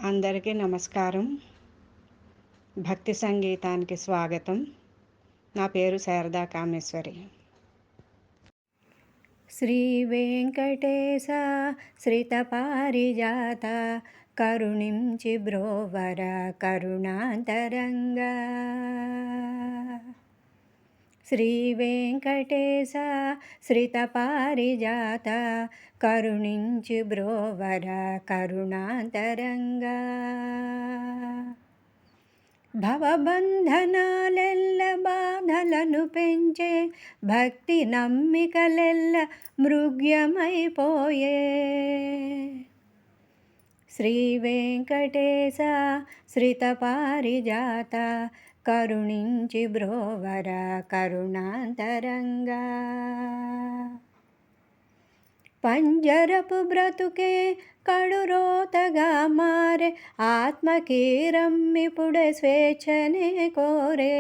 అందరికీ నమస్కారం. భక్తి సంగీతానికి స్వాగతం. నా పేరు శారదా కామేశ్వరి. శ్రీ వెంకటేశ శ్రితపారిజాత కరుణించి బ్రోవర కరుణాంతరంగా. శ్రీ వెంకటేశ శ్రితపారిజాత కరుణించి బ్రోవర కరుణాంతరంగా. భవబంధనాలెల్ల బాధలను పెంచే భక్తి నమ్మికలెల్ల మృగ్యమైపోయే. శ్రీ వెంకటేశ శ్రితపారిజాత కరుణించి బ్రోవర కరుణాంతరంగా. పంజరపు బ్రతుకే కడురోతగా మారే ఆత్మకి రమ్మిపుడే స్వేచ్ఛనే కోరే.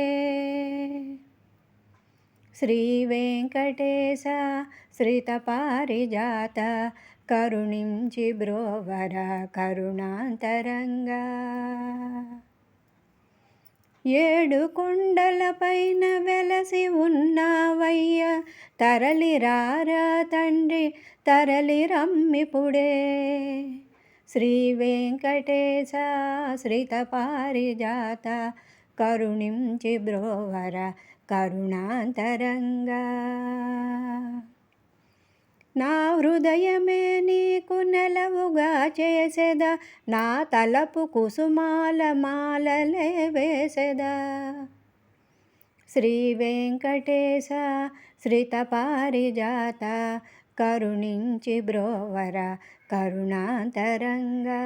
శ్రీ వెంకటేశ శ్రితపారిజాత కరుణించి బ్రోవర కరుణాంతరంగా. ఏడు కొండలపైన వెలసి ఉన్నావయ్య, తరలిరారా తండ్రి తరలి రమ్మిపుడే. శ్రీ వెంకటేశ శ్రితపారిజాత కరుణించి బ్రోవర కరుణాంతరంగా. నా హృదయమే నీకు నెలవుగా చేసెదా, నా తలపు కుసుమాల మాలలే వేసెదా. శ్రీ వెంకటేశ శ్రితపారిజాత కరుణించి బ్రోవర కరుణాంతరంగా.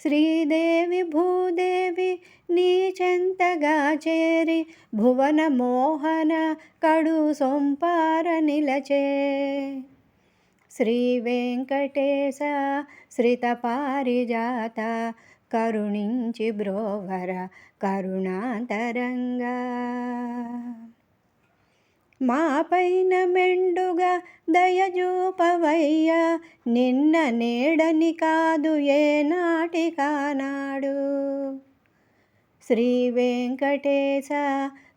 శ్రీదేవి భూదేవి నీ చెంతగా చేరి భువన మోహన కడు సొంపార నిలచే. శ్రీ వెంకటేశ శ్రితపారిజాత కరుణించి బ్రోవర కరుణాంతరంగా. మా పైన మెండుగా దయజూపవయ్య, నిన్న నేడని కాదు ఏనాటికానాడు. శ్రీ వెంకటేశ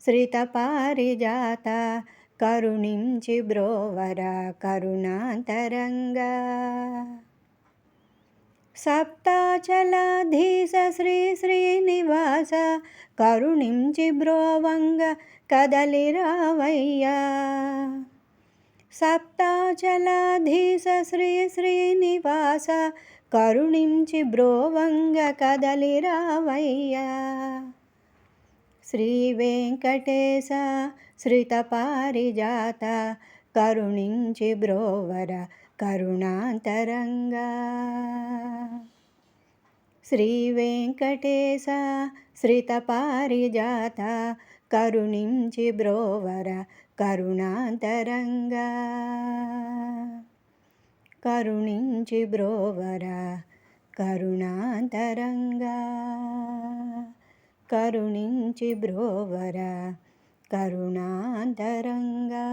శ్రితపారిజాత కరుణించి బ్రోవర కరుణాంతరంగా. సప్తాచలాధీశ శ్రీ శ్రీనివాస కరుణించి బ్రోవంగ కదలిరావయ్యా. సప్తాచలాధీశ శ్రీ శ్రీనివాస కరుణించి బ్రోవంగ కదలిరావయ్యా. శ్రీ వెంకటేశ శ్రితపారిజాత కరుణించి బ్రోవర కరుణాంతరంగా. శ్రీ వెంకటేశ శ్రితపారిజాత కరుణించి బ్రోవర కరుణాంతరంగా. కరుణించి బ్రోవర కరుణాంతరంగా. కరుణించి బ్రోవర కరుణాంతరంగా.